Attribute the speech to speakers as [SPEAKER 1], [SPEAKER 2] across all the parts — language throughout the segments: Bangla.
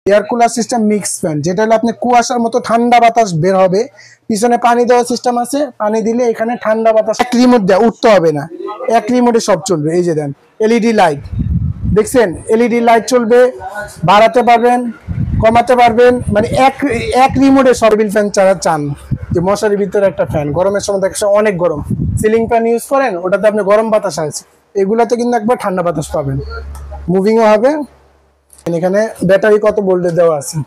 [SPEAKER 1] Air cooler system mix fan, যেটা হলো আপনি কুয়াশার মতো ঠান্ডা বাতাস বের হবে। পিছনে পানি দেওয়ার সিস্টেম আছে, পানি দিলে এখানে ঠান্ডা বাতাস এক রিমোট দেয়, উঠতে হবে না, এক রিমোটে সব চলবে। এই যে দেন এলইডি লাইট, দেখছেন এলইডি লাইট চলবে, বাড়াতে পারবেন কমাতে পারবেন, মানে এক রিমোটে সব টেবিল ফ্যান ছাড়া চান যে মশারির ভিতরে একটা ফ্যান, গরমের সময় দেখছে অনেক গরম, সিলিং ফ্যান ইউজ করেন, ওটাতে আপনি গরম বাতাস আছে, এগুলাতে কিন্তু একবার ঠান্ডা বাতাস পাবেন, মুভিংও হবে। এখানে ব্যাটারি কত ভোল্টের দেওয়া আছে,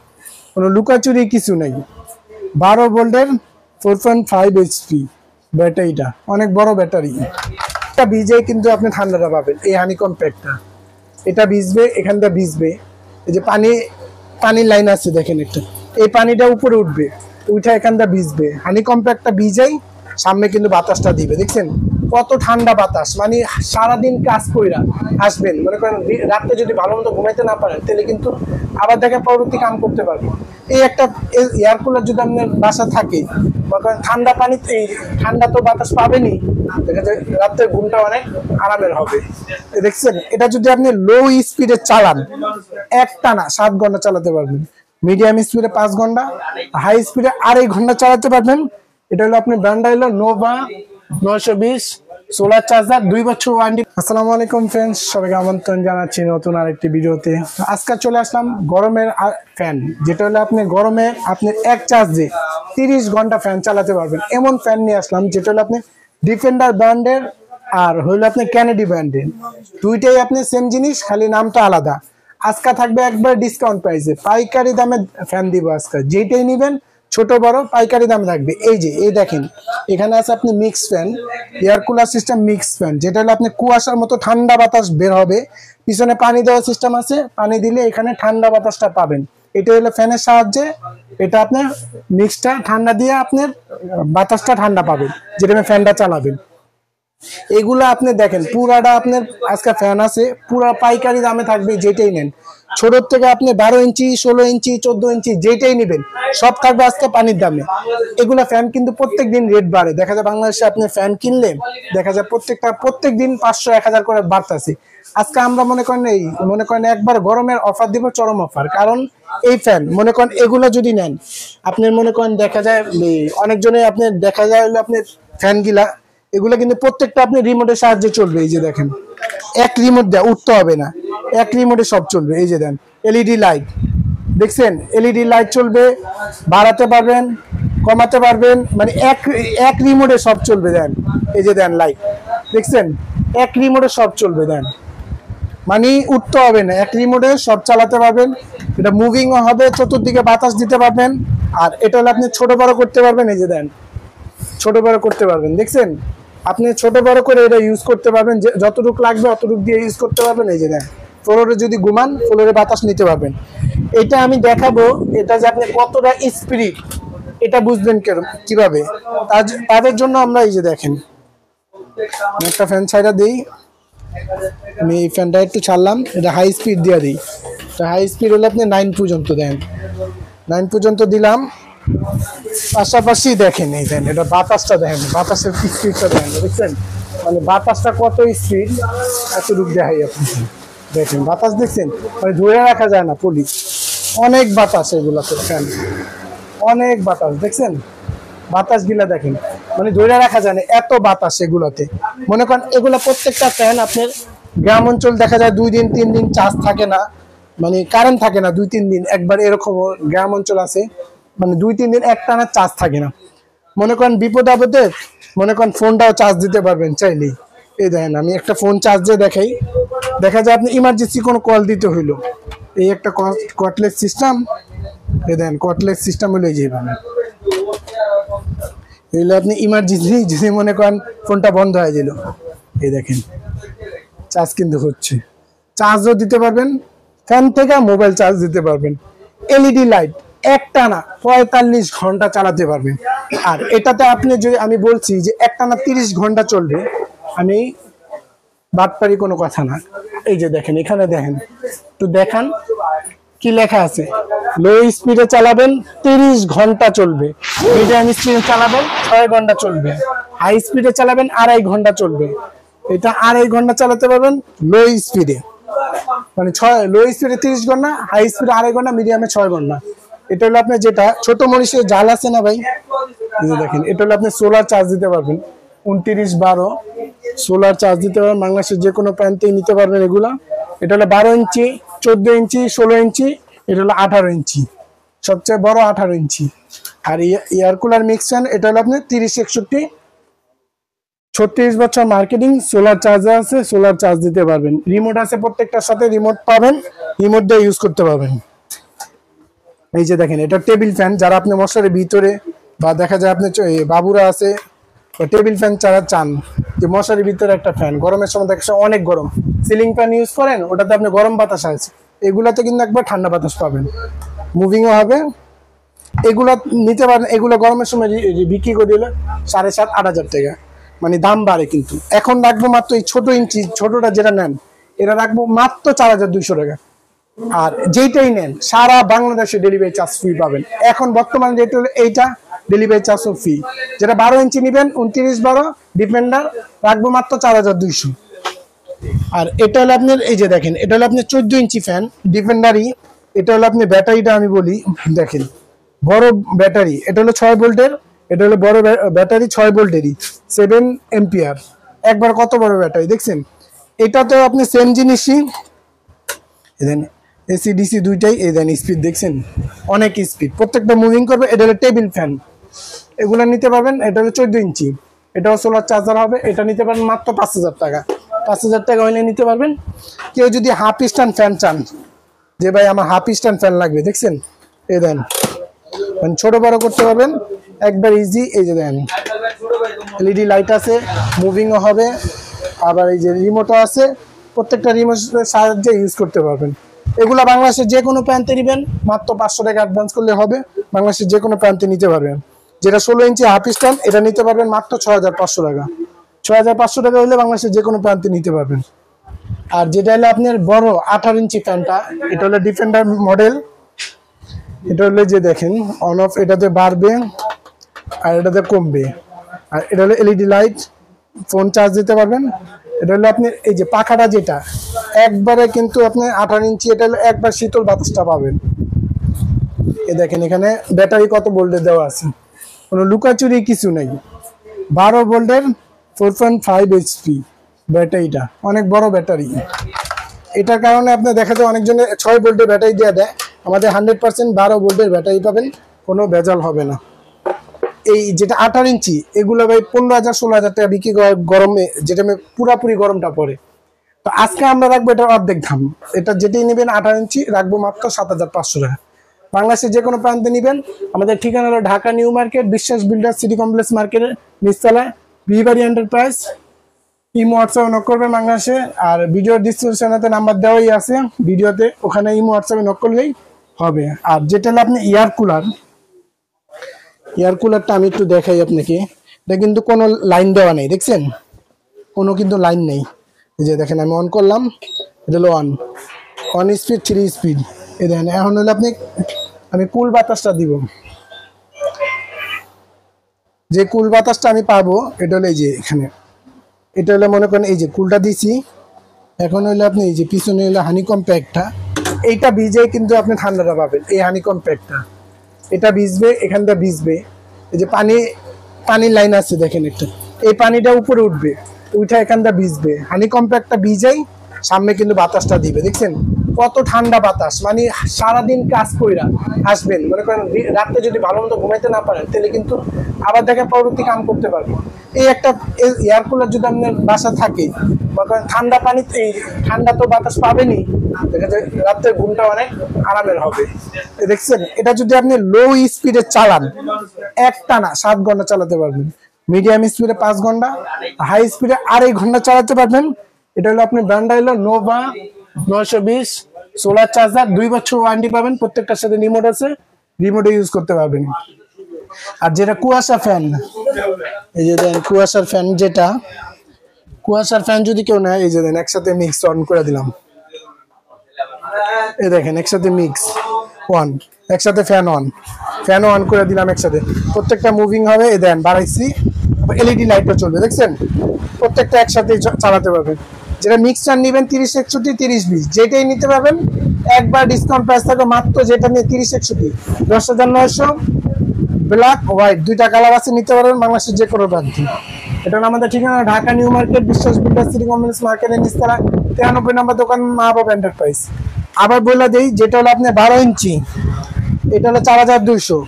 [SPEAKER 1] কোনো লুকাচুরি কিছু নেই, 12 ভোল্টের 4.5 এইচপি ব্যাটারিটা, অনেক বড় ব্যাটারি। এটা ভিজে কিন্তু আপনি ঠান্ডাটা পাবেন। এই হানিকম প্যাকটা, এটা ভিজবে, এখানটা ভিজবে, এই যে পানির লাইন আছে দেখেন একটা, এই পানিটা উপরে উঠবে, উঠে এখানটা ভিজবে, হানিকম প্যাকটা ভিজেই সামনে কিন্তু বাতাসটা দিবে, দেখছেন কত ঠান্ডা বাতাস। মানে সারাদিন কাজ কইরা আসবেন, মনে করেন রাতে যদি ভালো মতো ঘুমাইতে না পারেন তাহলে কিন্তু আবার দেখে পরবর্তী কাম করতে পারবেন। এই একটা এয়ার কুলার যদি আপনার বাসা থাকে, মনে করেন ঠান্ডা পানিতে ঠান্ডা তো বাতাস পাবেনই, দেখা যায় রাতের ঘুমটা অনেক আরামের হবে। দেখছেন এটা যদি আপনি লো স্পিডে চালান, একটানা 7 ঘন্টা চালাতে পারবেন, মিডিয়াম স্পিডে 5 ঘন্টা, হাই স্পিডে 2.5 ঘন্টা চালাতে পারবেন। এটা হলো আপনি ব্র্যান্ড হলো নোভা 920 সোলার চার্জার, 2 বছর ওয়ারেন্টি। আসসালামু আলাইকুম ফ্রেন্ডস, সবাইকে আমন্ত্রণ জানাচ্ছি নতুন আরেকটি ভিডিওতে। আজকে চলে আসলাম গরমের ফ্যান, যেটা হলো আপনি গরমে আপনি এক চার্জে 30 ঘন্টা ফ্যান চালাতে পারবেন, এমন ফ্যান নিয়ে আসলাম, যেটা হলো আপনি ডিফেন্ডার ব্র্যান্ডের আর হইলো আপনি ক্যানেডি ব্র্যান্ডের, দুইটাই আপনি সেম জিনিস, খালি নামটা আলাদা। আজকে থাকবে একবার ডিসকাউন্ট প্রাইসে, পাইকারি দামে ফ্যান দিব আজকে, যেটাই নেবেন ছোট বড় পাইকারি দাম থাকবে। এই যে এই দেখেন এখানে আছে আপনি mix fan, air cooler system mix fan, যেটা হলো আপনি কুয়াশার মতো ঠান্ডা বাতাস বের হবে, পিছনে পানি দেওয়ার সিস্টেম আছে, পানি দিলে এখানে ঠান্ডা বাতাসটা পাবেন। এটা হলো ফ্যানের সাহায্যে, এটা আপনার মিক্সটা ঠান্ডা দিয়ে আপনার বাতাসটা ঠান্ডা পাবেন, যেটা ফ্যানটা চালাবেন। এগুলা আপনি দেখেন পুরাটা আপনার আজকে ফ্যান আছে পুরা পাইকারি দামে থাকবে, যেটাই নেন, ছোট থেকে আপনি 12 ইঞ্চি 16 ইঞ্চি 14 ইঞ্চি যেটাই নেবেন সব থাকবে আজকে পানির দামে। এগুলা ফ্যান কিন্তু প্রত্যেক দিন রেট বাড়ে, দেখা যায় বাংলাদেশে আপনি ফ্যান কিনলে দেখা যায় প্রত্যেক দিন 500 1000 করে বাড়তেছে। আজকে আমরা মনে করেন একবার গরমের অফার দিব, চরম অফার। কারণ এই ফ্যান মনে করেন এগুলা যদি নেন, আপনি মনে করেন দেখা যায় অনেকজনে আপনি দেখা যায় হলো আপনার ফ্যান গিলা এগুলা কিন্তু প্রত্যেকটা আপনি রিমোটের সাহায্যে চলবে। এই যে দেখেন এক রিমোট দেয়, উঠতে হবে না, এক রিমোটে সব চলবে। এই যে দেন এলইডি লাইট, দেখছেন এলইডি লাইট চলবে, বাড়াতে পারবেন কমাতে পারবেন, মানে এক রিমোটে সব চলবে। দেন এই যে দেন লাইট, দেখছেন এক রিমোটে সব চলবে, দেন মানে উঠতে হবে না, এক রিমোটে সব চালাতে পারবেন। এটা মুভিংও হবে, চতুর্দিকে বাতাস দিতে পারবেন। আর এটা হলো আপনি ছোট বড় করতে পারবেন, এই যে দেন ছোট বড় করতে পারবেন, দেখছেন আপনি ছোট বড় করে এটা ইউজ করতে পারবেন, যতটুকু লাগবে অতটুকু দিয়ে ইউজ করতে পারবেন। এই যে দেন ফ্লোরে যদি ঘুমান ফ্লোরে বাতাস নিতে পারবেন। এটা আমি দেখাবো, এটা যে আপনি কতটা স্পিড এটা বুঝবেন কিভাবে, তাদের জন্য আমরা এই যে দেখেন একটা ফ্যান ছাইড়া দিই, আমি এই ফ্যানটা একটু ছাড়লাম, এটা হাই স্পিড দিয়ে দিই। হাই স্পিড হলে আপনি 9 পর্যন্ত দেন, 9 পর্যন্ত দিলাম। পাশাপাশি দেখেন এই দেন এটা বাতাসটা দেখেন, বাতাসের স্পিডটা দেখেন, দেখছেন মানে বাতাসটা কত স্পিড, এতটুকু দেখাই আপনি দেখেন বাতাস, দেখছেন মানে ধরে রাখা যায় না পলি, অনেক বাতাস এগুলাতে ফ্যান, অনেক বাতাস, দেখছেন বাতাস গিলা দেখেন মানে ধরে রাখা যায় না, এত বাতাস এগুলাতে। মনে করেন এগুলা প্রত্যেকটা ফ্যান আপনার গ্রাম অঞ্চল দেখা যায় 2 দিন 3 দিন চার্জ থাকে না, মানে কারেন্ট থাকে না 2-3 দিন, একবার এরকম গ্রাম অঞ্চল আছে মানে 2-3 দিন একটানা চার্জ থাকে না। মনে করেন বিপদ আপদে মনে করেন ফোনটাও চার্জ দিতে পারবেন চাইলেই। এই দেখেন আমি একটা ফোন চার্জে দেখাই, দেখা যায় আপনি ইমার্জেন্সি কোনো কল দিতে হইলো, এই একটা কর্ডলেস সিস্টেম, এই দেখেন কর্ডলেস সিস্টেম হলো এই যে এগুলো আপনি ইমার্জেন্সি যদি মনে করেন ফোনটা বন্ধ হয়ে গেল, এই দেখেন চার্জ কিন্তু হচ্ছে, চার্জও দিতে পারবেন, ফ্যান থেকে মোবাইল চার্জ দিতে পারবেন। এলইডি লাইট একটানা 45 ঘন্টা চালাতে পারবেন। আর এটাতে আপনি যদি আমি বলছি যে একটানা 30 ঘন্টা চলবে, আমি বাটপারি কোনো কথা না। এই যে দেখেন এখানে দেখেন তো দেখান কি লেখা আছে, লো স্পিডে চালাবেন 30 ঘন্টা চলবে, মিডিয়াম স্পিডে চালাবেন 6 ঘন্টা চলবে, হাই স্পিডে চালাবেন 2.5 ঘন্টা চলবে। এটা 2.5 ঘন্টা চালাতে পারবেন লো স্পিডে। মানে 6 লো স্পিডে 30 ঘন্টা, হাই স্পিডে 2.5 ঘন্টা, মিডিয়ামে 6 ঘন্টা। এটা হলো আপনার যেটা ছোট মরিচের জাল আছে না ভাই, এই যে দেখেন, এটা হলো আপনি সোলার চার্জ দিতে পারবেন 29/12 সোলার চার্জ দিতে পারবেন, বাংলাদেশের যে কোনো প্রান্তেই নিতে পারবেন এগুলা। এটা হলো 12 ইঞ্চি, 14 ইঞ্চি, 16 ইঞ্চি, এটা হলো 18 ইঞ্চি, সবচেয়ে বড় 18 ইঞ্চি। আর এয়ার কুলার মিক্স ফ্যান, এটা হলো আপনি 3061, 36 বছর মার্কেটিং, সোলার চার্জার আছে, সোলার চার্জ দিতে পারবেন, রিমোট আছে প্রত্যেকটার সাথে, রিমোট পাবেন, রিমোট দিয়ে ইউজ করতে পারবেন। এই যে দেখেন, এটা টেবিল ফ্যান, যারা আপনি মশারির ভিতরে বা দেখা যায় আপনি বাবুরা আছে টেবিল ফ্যান যারা চান যে মশারির ভিতরে একটা ফ্যান, গরমের সময় দেখা অনেক গরম, সিলিং ফ্যান ইউজ করেন, ওটাতে আপনি গরম বাতাস আছে, এগুলাতে কিন্তু একবার ঠান্ডা বাতাস পাবেন, মুভিংও হবে। এগুলা নিতে পারেন, এগুলো গরমের সময় বিক্রি করে দিলে 7,500-8,000 টাকা, মানে দাম বাড়ে। কিন্তু এখন রাখবো মাত্র এই ছোট ইঞ্চি, ছোটটা যেটা নেন এটা রাখবো মাত্র 4,200 টাকা। আর যেইটাই নেন সারা বাংলাদেশে ডেলিভারি চার্জ ফ্রি পাবেন। এখন বর্তমান রেট হলো এইটা, ডেলিভারি চার্জ ফ্রি। যেটা 12 ইঞ্চি নেবেন 29/12 ডিফেন্ডার রাখবো মাত্র 4,200। আর এটা হলো আপনার, এই যে দেখেন, এটা হলো আপনার 14 ইঞ্চি ফ্যান ডিফেন্ডারই। এটা হলো আপনি ব্যাটারিটা আমি বলি, দেখেন বড় ব্যাটারি, এটা হলো 6 ভোল্টের, এটা হলো বড় ব্যাটারি 6 ভোল্টেরই, 7 এম্পিয়ার, একবার কত বড় ব্যাটারি দেখছেন। এটা তো আপনি সেম জিনিসই, দেন এসি ডিসি দুইটাই, এই দেন স্পিড দেখছেন, অনেক স্পিড, প্রত্যেকটা মুভিং করবে। এটা হলো টেবিল ফ্যান, এগুলো নিতে পারবেন। এটা হলো 14 ইঞ্চি, এটাও সোলার চার্জার হবে, এটা নিতে পারবেন মাত্র 5,000 টাকা। 5,000 টাকা হইলে নিতে পারবেন। কেউ যদি হাফ স্ট্যান্ড ফ্যান চান, যে ভাই আমার হাফ স্ট্যান্ড ফ্যান লাগবে, দেখছেন এই দেন, মানে ছোট বড় করতে পারবেন একবার ইজি। এই যে দেন এলইডি লাইট আছে, মুভিংও হবে, আবার এই যে রিমোটও আছে, প্রত্যেকটা রিমোটের সাহায্যে ইউজ করতে পারবেন। এগুলা বাংলাদেশের যে কোনো প্রান্তে নেবেন মাত্র 500 টাকা অ্যাডভান্স করলে হবে, বাংলাদেশের যে কোনো প্রান্তে নিতে পারবেন। যেটা 16 ইঞ্চি হাফ স্ট্যান্ড, এটা নিতে পারবেন মাত্র 6,500 টাকা। 6,500 টাকা হলে বাংলাদেশের যে কোনো প্রান্তে নিতে পারবেন। আর যেটা হলো আপনার বড় 18 ইঞ্চি ফ্যানটা, এটা হলো ডিফেন্ডার মডেল। এটা হলো যে দেখেন অন অফ, এটাতে বাড়বে আর এটাতে কমবে। আর এটা হলো এলইডি লাইট, ফোন চার্জ দিতে পারবেন। এটা হলো আপনি এই যে পাখাটা যেটা একবারে কিন্তু আপনি 18 ইঞ্চি, এটা হলো একবার শীতল বাতাসটা পাবেন। এই দেখেন এখানে ব্যাটারি কত ভোল্টের দেওয়া আছে, কোনো লুকাচুরি কিছু নেই। 12 ভোল্টের 4.5 এইচপি ব্যাটারিটা, অনেক বড় ব্যাটারি। এটার কারণে আপনি দেখা যায় অনেকজনের 6 ভোল্টের ব্যাটারি দেওয়া দেয়, আমাদের 100% 12 ভোল্টের ব্যাটারি পাবেন, কোনো ভেজাল হবে না। এই যেটা 18 ইঞ্চি, এগুলো ভাই 15,000-16,000 টাকা বিক্রি করে গরমে, যেটা পুরাপুরি গরমটা পড়ে। তো আজকে আমরা রাখবো এটা অর্ধেক দাম, এটা যেটাই নেবেন 18 ইঞ্চি রাখবো মাত্র 7,500 টাকা। বাংলাদেশের যে কোনো প্রান্তে নেবেন। আমাদের ঠিকানা হলো ঢাকা নিউ মার্কেট, বিশ্বাস বিল্ডার সিটি কমপ্লেক্স মার্কেটের নিচতলায়, বিবাড়ি এন্টারপ্রাইজ। ইমো হোয়াটসঅ্যাপে নক করবে বাংলাদেশে। আর ভিডিওর ডিসক্রিপশনেতে নাম্বার দেওয়াই আছে ভিডিওতে, ওখানে ইমো হোয়াটসঅ্যাপে নক করলেই হবে। আর যেটা হলো আপনি এয়ার কুলারটা আমি একটু দেখাই আপনাকে। এটা কিন্তু কোনো লাইন দেওয়া নেই, দেখছেন কোনো কিন্তু লাইন নেই। এই যে দেখেন আমি অন করলাম, এটা হলো ওয়ান স্পিড 3 স্পিড। এই দেখেন এখন হলো আমি কুল বাতাসটা দিব, যে কুল বাতাসটা আমি পাবো এটা হলো এই যে এখানে, এটা হলো মনে করেন এই যে কুলটা দিছি, এখন হইলো আপনি এই যে পিছনে হলো হানিকম প্যাকটা, এইটা ভিজে কিন্তু আপনি ঠান্ডাটা পাবেন। এই হানিকম প্যাকটা এটা ভিজবে, এখান থেকে ভিজবে, এই যে পানির লাইন আছে দেখেন একটা, এই পানিটা উপরে উঠবে, উঠে এখান থেকে ভিজবে, হানিকম প্যাকটা ভিজাই সামনে কিন্তু বাতাসটা দিবে। দেখছেন কত ঠান্ডা বাতাস, মানে সারাদিন কাজ কইরা আসবেন, মনে করেন রাতে যদি ভালো মতো ঘুমাইতে না পারেন তাহলে কিন্তু আবার দেখেন পরবর্তী কাম করতে পারবেন। এই একটা এয়ার কুলার যদি আপনার বাসা থাকে, মনে করেন ঠান্ডা পানি, এই ঠান্ডা তো বাতাস পাবেনই, দেখা যায় রাতের ঘুমটা অনেক আরামের হবে। দেখছেন এটা যদি আপনি লো স্পিডে চালান, একটানা 7 ঘন্টা চালাতে পারবেন, মিডিয়াম স্পিডে 5 ঘন্টা, হাই স্পিডে 2.5 ঘন্টা চালাতে পারবেন। এটা হলো আপনি ব্র্যান্ডটা হলো নোভা 920 সোলার চার্জার, 2 বছর ওয়ারেন্টি পাবেন, প্রত্যেকটার সাথে রিমোট আছে, রিমোটে ইউজ করতে পারবেন। আর যেটা কুয়াশা ফ্যান, এই যে দেন কুয়াশার ফ্যান, যেটা কুয়াশার ফ্যান যদি কেউ নেয়, এই যে দেন একসাথে মিক্স অন করে দিলাম, এই দেখেন একসাথে মিক্স অন, একসাথে ফ্যান অন করে দিলাম একসাথে, প্রত্যেকটা মুভিং হবে। এই দেন বাড়াইছি, এলইডি লাইটও চলবে, দেখছেন প্রত্যেকটা একসাথে চালাতে পারবেন। যেটা মিক্সচার নেবেন 30-61 30-20 যেটাই নিতে পারবেন একবার ডিসকাউন্ট প্রাইস থাকবে মাত্র, যেটা নিয়ে 30-61 10,900। ব্ল্যাক হোয়াইট দুইটা কালার আছে, নিতে পারবেন বাংলাদেশের যে কোনো প্রান্তে। এটা আমাদের ঠিকানা ঢাকা নিউ মার্কেট, বিশ্বাস বিল্ডার, সিটি কমপ্লেক্স মার্কেটের নিচতলা 93 নম্বর দোকান, মা বাবা এন্টারপ্রাইজ। আবার বলে দেই, যেটা হলো আপনার 12 ইঞ্চি এটা হলো 4200,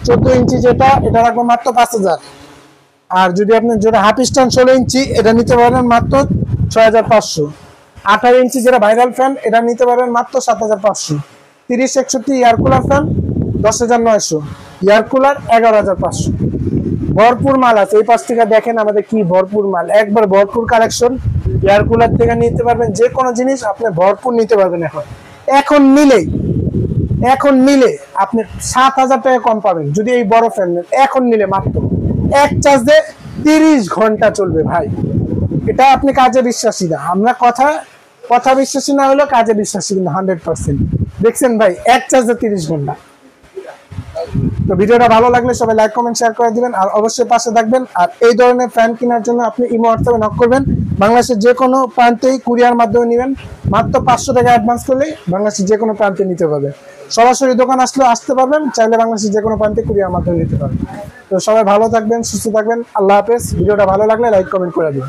[SPEAKER 1] 14 ইঞ্চি যেটা এটা রাখবো মাত্র 5000। আর যদি আপনি যেটা হাফ স্ট্যান্ড 16 ইঞ্চি এটা নিতে পারবেন মাত্র 6500। 18 ইঞ্চি যেটা ভাইরাল ফ্যান এটা নিতে পারবেন মাত্র 7500। 30-61 air cooler fan 10,900, air cooler 11,500। ভরপুর মাল আছে, এই পাশ থেকে দেখেন আমাদের কি ভরপুর মাল, একবার ভরপুর কালেকশন। এয়ার কুলার থেকে নিতে পারবেন যে কোনো জিনিস আপনি ভরপুর নিতে পারবেন। এখন নিলে আপনি 7,000 টাকা কম পাবেন যদি এই বড় ফ্যান নেন। এখন নিলে মাত্র এক চার্জে 30 ঘন্টা চলবে ভাই। এটা আপনি কাজে বিশ্বাসী না, আমরা কথা বিশ্বাসী না হলেও কাজে বিশ্বাসী কিন্তু 100%। দেখছেন ভাই, এক চার্জে 30 ঘন্টা। তো ভিডিওটা ভালো লাগলে সবাই লাইক কমেন্ট শেয়ার করে দিবেন, আর অবশ্যই পাশে থাকবেন। আর এই ধরনের ফ্যান কেনার জন্য আপনি ইমো হোয়াটসঅ্যাপে নক করবেন। বাংলাদেশের যে কোনো প্রান্তেই কুরিয়ার মাধ্যমে নেবেন, মাত্র 500 টাকা অ্যাডভান্স করলেই বাংলাদেশের যে কোনো প্রান্তে নিতে পারবেন। সরাসরি দোকান আসলেও আসতে পারবেন, চাইলে বাংলাদেশের যে কোনো প্রান্তে কুরিয়ার মাধ্যমে নিতে পারবেন। তো সবাই ভালো থাকবেন, সুস্থ থাকবেন, আল্লাহ হাফেজ। ভিডিওটা ভালো লাগলে লাইক কমেন্ট করে দিন।